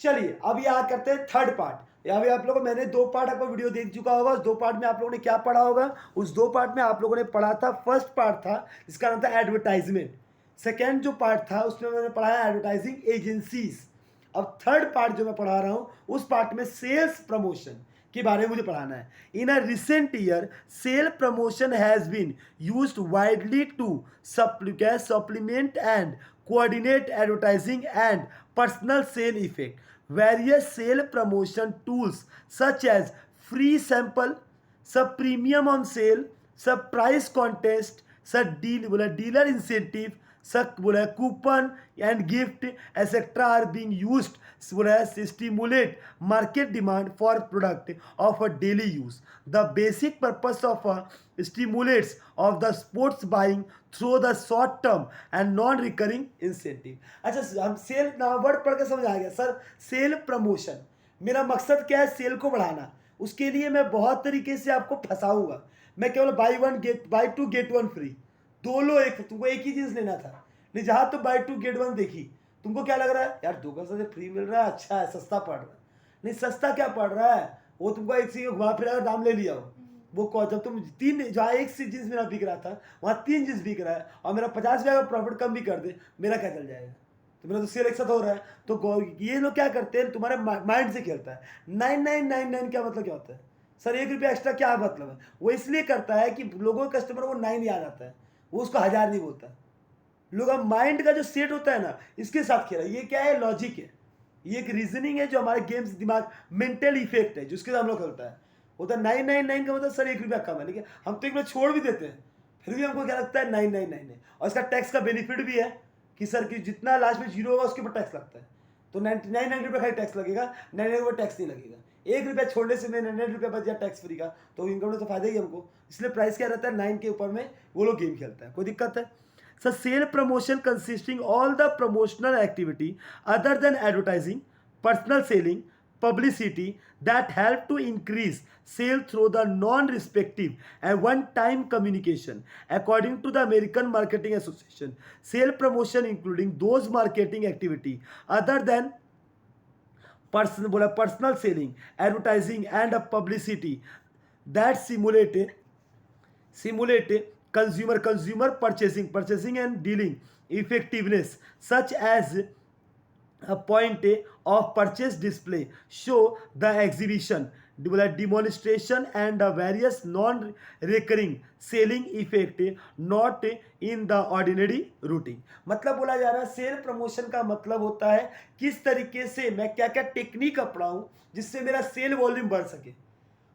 चलिए अब यहाँ करते हैं थर्ड पार्ट। यहाँ भी आप लोगों को मैंने 2 पार्ट आपको वीडियो देख चुका होगा। उस 2 पार्ट में आप लोगों ने क्या पढ़ा होगा? उस 2 पार्ट में आप लोगों ने पढ़ा था, फर्स्ट पार्ट था जिसका नाम था एडवर्टाइजमेंट। सेकेंड जो पार्ट था उसमें मैंने पढ़ाया एडवर्टाइजिंग एजेंसीज। अब थर्ड पार्ट जो मैं पढ़ा रहा हूँ उस पार्ट में सेल्स प्रमोशन के बारे में मुझे पढ़ाना है। In a recent year sale promotion has been used widely to supplement and coordinate advertising and personal sale effect. Various sale promotion tools such as free sample, सब प्रीमियम ऑन सेल, सब price contest, सब dealer incentive, सब बोला coupon and gift etcetera are being used बोला stimulate market demand for product of a daily use. The basic purpose of stimulates of the sports buying through the short term and non-recurring incentive. अच्छा हम cell ना word पढ़ के समझ आ गया sir. Sale promotion, मेरा मकसद क्या है? सेल को बढ़ाना। उसके लिए मैं बहुत तरीके से आपको फंसाऊंगा। मैं केवल buy two get one free, दो लो एक, तुमको एक ही चीज लेना था। नहीं, जहां तो बाई टू गेट वन देखी तुमको क्या लग रहा है? यार 2 का से फ्री मिल रहा है, अच्छा है, सस्ता पड़ रहा है। नहीं, सस्ता क्या पड़ रहा है? वो तुमको एक से घुमा फिरा दाम ले लिया हो। वो जब तुम 3 जहाँ एक से जींस मेरा बिक रहा था वहाँ 3 जींस बिक रहा है और मेरा 50 रुपया का प्रॉफिट कम भी कर दे, मेरा क्या चल जाएगा? तो मेरा तो सेल एक साथ हो रहा है। तो ये लोग क्या करते हैं, तुम्हारे माइंड से खेलता है। 9999 क्या मतलब क्या होता है? सर 1 रुपया एक्स्ट्रा क्या मतलब है? वो इसलिए करता है कि लोगों कस्टमर को 9 याद आता है, वो उसको 1000 नहीं बोलता। लोग अब माइंड का जो सेट होता है ना, इसके साथ खेला। ये क्या है? लॉजिक है, ये एक रीजनिंग है जो हमारे गेम्स दिमाग मेंटल इफेक्ट है जिसके साथ हम लोग खेलता है। होता है 999 का मतलब सर 1 रुपया कम है, लेकिन हम तो 1 रुपया छोड़ भी देते हैं, फिर भी हमको क्या लगता है 999 है। और इसका टैक्स का बेनिफिट भी है कि सर कि जितना लास्ट में जीरो होगा उसके ऊपर टैक्स लगता है। तो 99 रुपये खाली टैक्स लगेगा, 99 रुपये टैक्स नहीं लगेगा। 1 रुपया छोड़ने से 99 रुपये बच गया टैक्स फ्री का, तो इनकम में तो फायदा ही हमको। इसलिए प्राइस क्या रहता है? 9 के ऊपर में वो लोग गेम खेलता है। कोई दिक्कत है? Sir sale promotion consisting all the promotional activity other than advertising, personal selling, publicity that help to increase sale through the non-respective and one-time communication. According to the American Marketing Association, sale promotion including those marketing activity other than personal selling, advertising and publicity that simulate consumer purchasing and dealing effectiveness, such as a point of purchase display, show the exhibition, demonstration and various non-recurring selling effect not in the ordinary routine. मतलब बोला जा रहा है cell promotion का मतलब होता है किस तरीके से मैं क्या क्या टेक्निक अपनाऊं जिससे मेरा सेल वॉल्यूम बढ़ सके।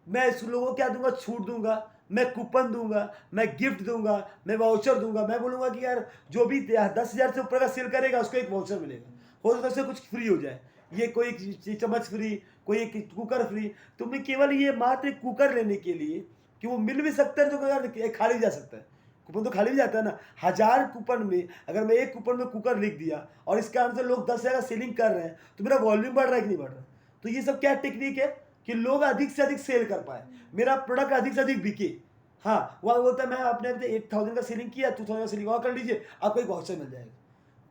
मैं इस लोगों को क्या दूंगा? छूट दूंगा, मैं कूपन दूंगा, मैं गिफ्ट दूंगा, मैं वाउचर दूंगा। मैं बोलूंगा कि यार जो भी 10,000 से ऊपर का सेल करेगा उसको एक वाउचर मिलेगा, हो सकता है उससे कुछ फ्री हो जाए। ये कोई एक चम्मच फ्री, कोई एक कुकर फ्री। तुम्हें केवल ये मात्र एक कुकर लेने के लिए कि वो मिल भी सकता है, तो यार खा भी जा सकता है। कूपन तो खाली भी जाता है ना। 1000 कूपन में अगर मैं एक कूपन में कुकर लिख दिया और इसके कारण से लोग 10,000 का सेलिंग कर रहे हैं, तो मेरा वॉल्यूम बढ़ रहा है कि नहीं बढ़ रहा? तो ये सब क्या टेक्निक है कि लोग अधिक से अधिक सेल कर पाए, मेरा प्रोडक्ट अधिक से अधिक बिके। हाँ, वह बोलता है मैं आपने 8,000 का सेलिंग किया, 2,000 का सेलिंग और कर लीजिए, आपको एक वाउचर मिल जाएगा।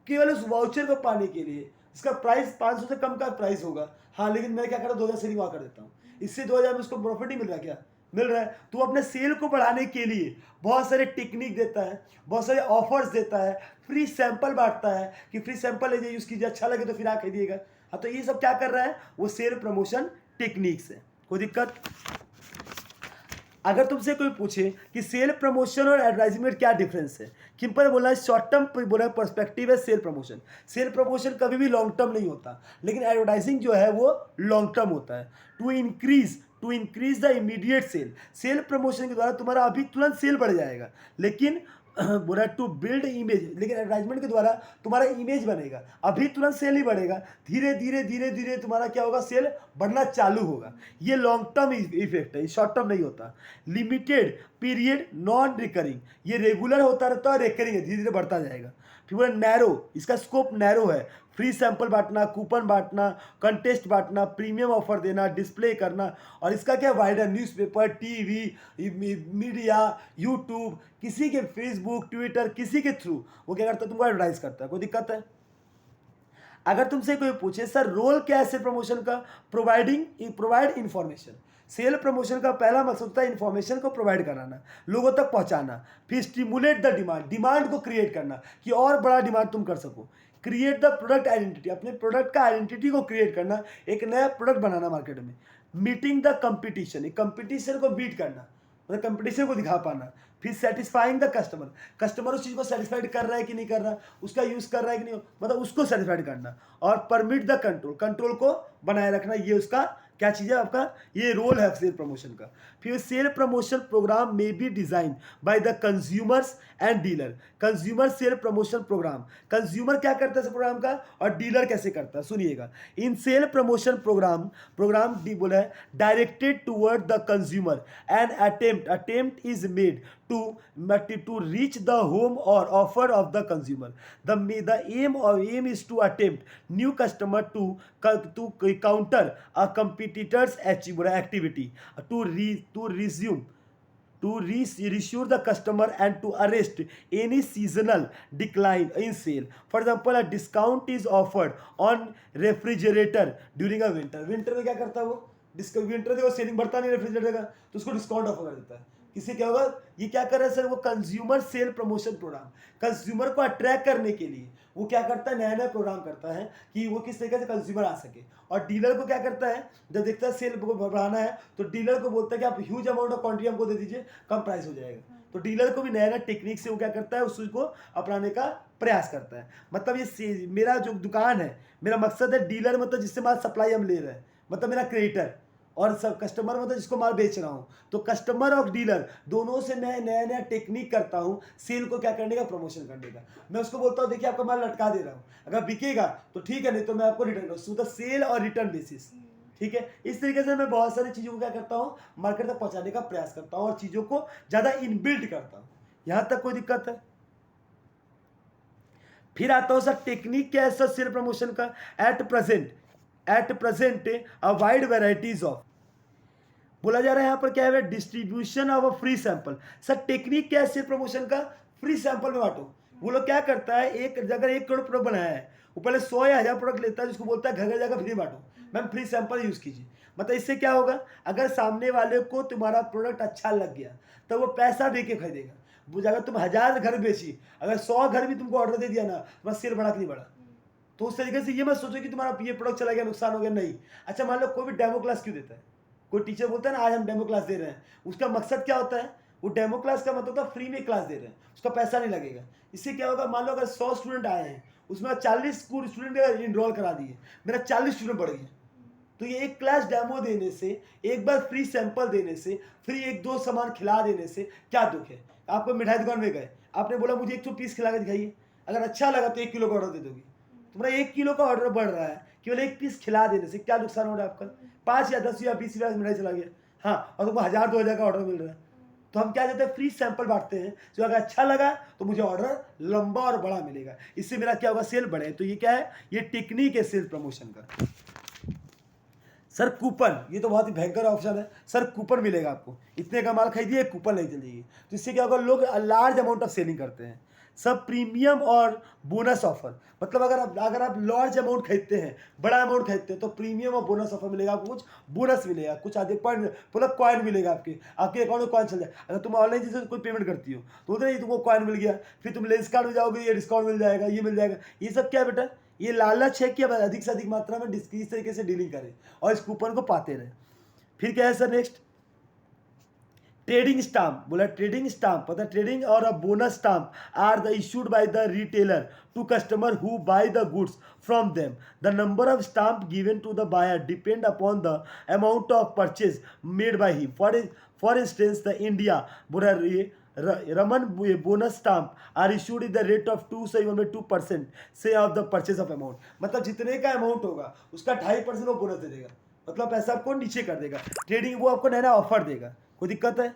केवल उस वाउचर को पाने के लिए इसका प्राइस 500 से कम का प्राइस होगा। हाँ, लेकिन मैं क्या कर रहा हूँ? 2,000 सेलिंग वहाँ कर देता हूँ। इससे 2,000 में उसको प्रॉफिट नहीं मिल रहा? क्या मिल रहा है? तो अपने सेल को बढ़ाने के लिए बहुत सारे टेक्निक देता है, बहुत सारे ऑफर्स देता है, फ्री सैंपल बांटता है कि फ्री सैंपल ले जाइए, यूज़ कीजिए, अच्छा लगे तो फिर आप खरीदिएगा। हाँ, तो ये सब क्या कर रहा है? वो सेल प्रमोशन टेक्निक्स है। कोई दिक्कत? अगर तुमसे कोई पूछे कि सेल प्रमोशन और एडवर्टाइजिंग में क्या डिफरेंस है, सिंपल बोला है, शॉर्ट टर्म बोला पर्सपेक्टिव है सेल प्रमोशन। सेल प्रमोशन कभी भी लॉन्ग टर्म नहीं होता, लेकिन एडवर्टाइजिंग जो है वो लॉन्ग टर्म होता है। To increase the immediate sale, sale promotion के द्वारा तुम्हारा अभी तुरंत सेल बढ़ जाएगा, लेकिन बोला टू बिल्ड इमेज, लेकिन एडवर्टाइजमेंट के द्वारा तुम्हारा इमेज बनेगा, अभी तुरंत सेल नहीं बढ़ेगा, धीरे धीरे धीरे धीरे तुम्हारा क्या होगा? सेल बढ़ना चालू होगा। ये लॉन्ग टर्म इफेक्ट है, शॉर्ट टर्म नहीं होता। लिमिटेड पीरियड नॉन रिकरिंग, ये रेगुलर होता रहता है, रिकरिंग है, धीरे धीरे बढ़ता जाएगा। फिर बोला नैरो, इसका स्कोप नैरो है, फ्री सैंपल बांटना, कूपन बांटना, कंटेस्ट बांटना, प्रीमियम ऑफर देना, डिस्प्ले करना। और इसका क्या wider, newspaper, TV, media, YouTube, किसी के फेसबुक, ट्विटर, किसी के थ्रू वो क्या करता है? तुमको एडवर्टाइज करता है। कोई दिक्कत है? अगर तुमसे कोई पूछे सर रोल क्या है सेल प्रमोशन का, प्रोवाइड इंफॉर्मेशन। सेल प्रमोशन का पहला मकसद होता है इन्फॉर्मेशन को प्रोवाइड कराना, लोगों तक पहुंचाना। फिर स्टिमुलेट द डिमांड को क्रिएट करना कि और बड़ा डिमांड तुम कर सको। क्रिएट द प्रोडक्ट आइडेंटिटी, अपने प्रोडक्ट का आइडेंटिटी को क्रिएट करना, एक नया प्रोडक्ट बनाना मार्केट में। मीटिंग द कंपटीशन, कंपटीशन को बीट करना, मतलब कंपटीशन को दिखा पाना। फिर सेटिस्फाइंग द कस्टमर उस चीज़ को सेटिस्फाइड कर रहा है कि नहीं कर रहा, उसका यूज़ कर रहा है कि नहीं, मतलब उसको सेटिस्फाइड करना। और परमिट द कंट्रोल को बनाए रखना, ये उसका क्या चीज़ है आपका, ये रोल है सेल प्रमोशन का। फिर सेल प्रमोशन प्रोग्राम में be design by the consumers and dealer. Consumer sale promotion programme, consumer क्या करता है इस प्रोग्राम का और डीलर कैसे करता है, सुनिएगा। इन सेल प्रमोशन प्रोग्राम डी बोला है directed toward the consumer and attempt is made to reach the home or offer of the consumer. The aim is to attempt new customer to counter a competitor's activity, to reassure the customer and to arrest any seasonal decline in sale. For example, a discount is offered on refrigerator during a winter में क्या करता है वो, winter देखो selling बढ़ता नहीं refrigerator का, तो उसको डिस्काउंट ऑफर कर देता है। इससे क्या होगा, ये क्या कर रहा है सर, वो consumer sale promotion programme, consumer को अट्रैक्ट करने के लिए वो क्या करता है, नया नया प्रोग्राम करता है कि वो किस तरीके से कंज्यूमर आ सके। और डीलर को क्या करता है, जब देखता है सेल को बढ़ाना है तो डीलर को बोलता है कि आप ह्यूज अमाउंट ऑफ क्वांटिटी हमको दे दीजिए, कम प्राइस हो जाएगा। तो डीलर को भी नया नया टेक्निक से वो क्या करता है, उस चीज़ को अपनाने का प्रयास करता है। मतलब ये मेरा जो दुकान है, मेरा मकसद है डीलर, मतलब जिससे माल सप्लाई हम ले रहे हैं, मतलब मेरा क्रेडिटर, और सब कस्टमर मतलब जिसको माल बेच रहा हूँ। तो कस्टमर और डीलर दोनों से मैं नया नया टेक्निक करता हूँ सेल को क्या करने का, प्रमोशन करने का। मैं उसको बोलता हूँ देखिए आपका माल लटका दे रहा हूँ, अगर बिकेगा तो ठीक है, नहीं तो मैं आपको रिटर्न करूँ, सेल और रिटर्न बेसिस। ठीक है, इस तरीके से मैं बहुत सारी चीज़ों को क्या करता हूँ, मार्केट तक पहुँचाने का प्रयास करता हूँ और चीज़ों को ज़्यादा इनबिल्ट करता हूँ। यहाँ तक कोई दिक्कत है? फिर आता हूँ सर टेक्निक क्या है सर सेल प्रमोशन का। At present a wide varieties of, बोला जा रहा है यहाँ पर क्या है, distribution of a free sample. Sir technique क्या है सेल प्रमोशन का, फ्री सैंपल में बांटो। वो लोग क्या करता है, अगर 1 करोड़ प्रोडक्ट बनाया है, वो पहले 100 या 1000 प्रोडक्ट लेता है, जिसको बोलता है घर घर जाकर फ्री बांटो, मैम फ्री सैंपल यूज़ कीजिए। मतलब इससे क्या होगा, अगर सामने वाले को तुम्हारा प्रोडक्ट अच्छा लग गया तो वो पैसा दे के खरीदेगा। वो अगर तुम 1000 घर बेची, अगर 100 घर भी तुमको ऑर्डर दे दिया ना, तुम्हारा सेल बढ़ा कि नहीं बढ़ा। तो उस तरीके से ये मत सोचो कि तुम्हारा ये प्रोडक्ट चला गया, नुकसान हो गया, नहीं। अच्छा मान लो कोई भी डेमो क्लास क्यों देता है, कोई टीचर बोलता है ना आज हम डेमो क्लास दे रहे हैं, उसका मकसद क्या होता है, वो डेमो क्लास का मतलब होता है फ्री में क्लास दे रहे हैं, उसका पैसा नहीं लगेगा। इससे क्या होगा, मान लो अगर 100 स्टूडेंट आए हैं, उसमें 40 स्टूडेंट इनरोल करा दिए, मेरा 40 स्टूडेंट बढ़ गया। तो ये एक क्लास डेमो देने से, एक बार फ्री सैंपल देने से, फ्री 1-2 सामान खिला देने से क्या दुख है। आपको मिठाई दुकान में गए, आपने बोला मुझे 1 पीस खिला के दिखाइए, अगर अच्छा लगा तो 1 किलो का ऑर्डर दे दोगे। तुम्हारा 1 किलो का ऑर्डर बढ़ रहा है केवल 1 पीस खिला देने से, क्या नुकसान हो रहा है आपका, 5 या 10 या 20 मिठाई चला गया। हाँ, और तुमको 1000-2000 का ऑर्डर मिल रहा है। तो हम क्या देते हैं, फ्री सैंपल बांटते हैं, जो अगर अच्छा लगा तो मुझे ऑर्डर लंबा और बड़ा मिलेगा, इससे मेरा क्या होगा, सेल बढ़े। तो ये क्या है, ये टेक्निक है सेल प्रमोशन का। सर कूपन, ये तो बहुत ही भयंकर ऑप्शन है। सर कूपन मिलेगा आपको, इतने का माल खरीदिए कूपन नहीं चलेगी, तो इससे क्या होगा, लोग लार्ज अमाउंट ऑफ सेलिंग करते हैं। सब प्रीमियम और बोनस ऑफर, मतलब अगर आप लार्ज अमाउंट खरीदते हैं, बड़ा अमाउंट खरीदते हैं, तो प्रीमियम और बोनस ऑफर मिलेगा आपको, कुछ बोनस मिलेगा, कुछ आधे पॉइंट मतलब कॉइन मिलेगा, आपके अकाउंट में कॉइन चल जाए। अगर तुम ऑनलाइन जैसे कोई पेमेंट करती हो तो उधर ही तुमको कॉइन मिल गया, फिर तुम लेंस कार्ड में जाओगे, ये डिस्काउंट मिल जाएगा, ये मिल जाएगा। ये सब क्या बेटा, ये लालच है कि अब अधिक से अधिक मात्रा में इस तरीके से डीलिंग करें और इस कूपन को पाते रहें। फिर क्या है सर नेक्स्ट, ट्रेडिंग स्टाम्प, बोला ट्रेडिंग स्टाम्प, पता ट्रेडिंग और a bonus stamp are the issued by the retailer to customer who buy the goods from them. The number of stamp given to the buyer depend upon the amount of purchase made by him. For instance the India बोला Raman bonus stamp are issued in the rate of 2% से of the purchase of amount. मतलब जितने का amount होगा उसका 2.5% वो bonus दे देगा, मतलब पैसा आपको नीचे कर देगा। ट्रेडिंग वो आपको नया नया ऑफर देगा, कोई दिक्कत है।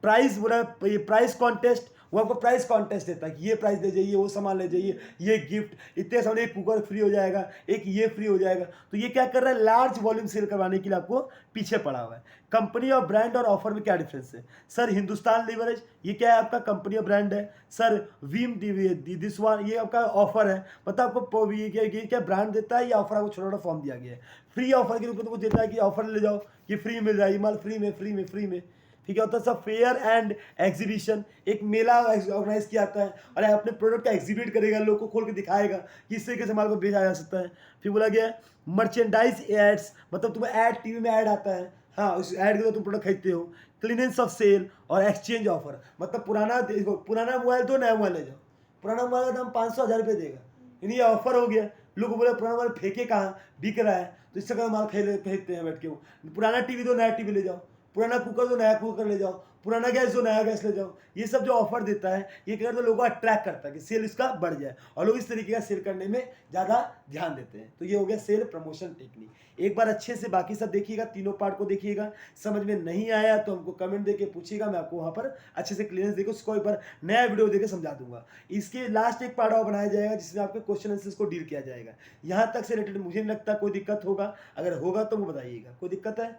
प्राइस बोला प्राइस कॉन्टेस्ट वो आपको प्राइस कॉन्टेस्ट देता है कि ये प्राइस ले जाइए, वो सामान ले जाइए, ये गिफ्ट, इतने सामान, एक कुकर फ्री हो जाएगा, एक ये फ्री हो जाएगा। तो ये क्या कर रहा है, लार्ज वॉल्यूम सेल करवाने के लिए आपको पीछे पड़ा हुआ है। कंपनी और ब्रांड और ऑफर में क्या डिफरेंस है? सर हिंदुस्तान लीवरेज ये क्या है, आपका कंपनी और ब्रांड है। सर वीम दिस वन ये आपका ऑफर है, मतलब आपको ये क्या ब्रांड देता है, या ऑफर आपको छोटा छोटा फॉर्म दिया गया है। फ्री ऑफर के रूप में तो कुछ देता है कि ऑफर ले जाओ, कि फ्री मिल जाएगी माल, फ्री में फ्री में फ्री में। ठीक है, होता है सब फेयर एंड एग्जीबिशन, एक मेला ऑर्गेनाइज किया जाता है और अपने प्रोडक्ट का एग्जीबिट करेगा, लोग को खोल के दिखाएगा कि इस तरीके से माल को बेचा जा सकता है। फिर बोला गया मर्चेंडाइज एड्स, मतलब तुम्हें ऐड टीवी में ऐड आता है, हाँ उस ऐड के तो तुम प्रोडक्ट खरीदते हो। क्लीनेंस ऑफ सेल और एक्सचेंज ऑफर, मतलब पुराना मोबाइल दो, नया मोबाइल ले जाओ। पुराना मोबाइल का दाम 500-1000 रुपये देगा, यानी ये ऑफर हो गया। लोग बोले पुराना मोबाइल फेंके कहाँ, बिक रहा है, तो इससे कम माल खरीदते हैं बैठ के। वो पुराना टीवी दो, नया टीवी ले जाओ, पुराना कुकर दो, नया कुकर ले जाओ, पुराना गैस दो, नया गैस ले जाओ। ये सब जो ऑफर देता है, ये क्या करता है, लोगों को अट्रैक्ट करता है कि सेल इसका बढ़ जाए, और लोग इस तरीके का सेल करने में ज़्यादा ध्यान देते हैं। तो ये हो गया सेल प्रमोशन टेक्निक। एक बार अच्छे से बाकी सब देखिएगा, तीनों पार्ट को देखिएगा। समझ में नहीं आया तो हमको कमेंट देके पूछिएगा, मैं आपको वहाँ पर अच्छे से क्लियरेंस देकर उसको एक बार नया वीडियो देकर समझा दूंगा। इसके लास्ट एक पार्ट और बनाया जाएगा जिसमें आपके क्वेश्चन आंसर्स को डील किया जाएगा। यहाँ तक से रिलेटेड मुझे नहीं लगता कोई दिक्कत होगा, अगर होगा तो वो बताइएगा। कोई दिक्कत है?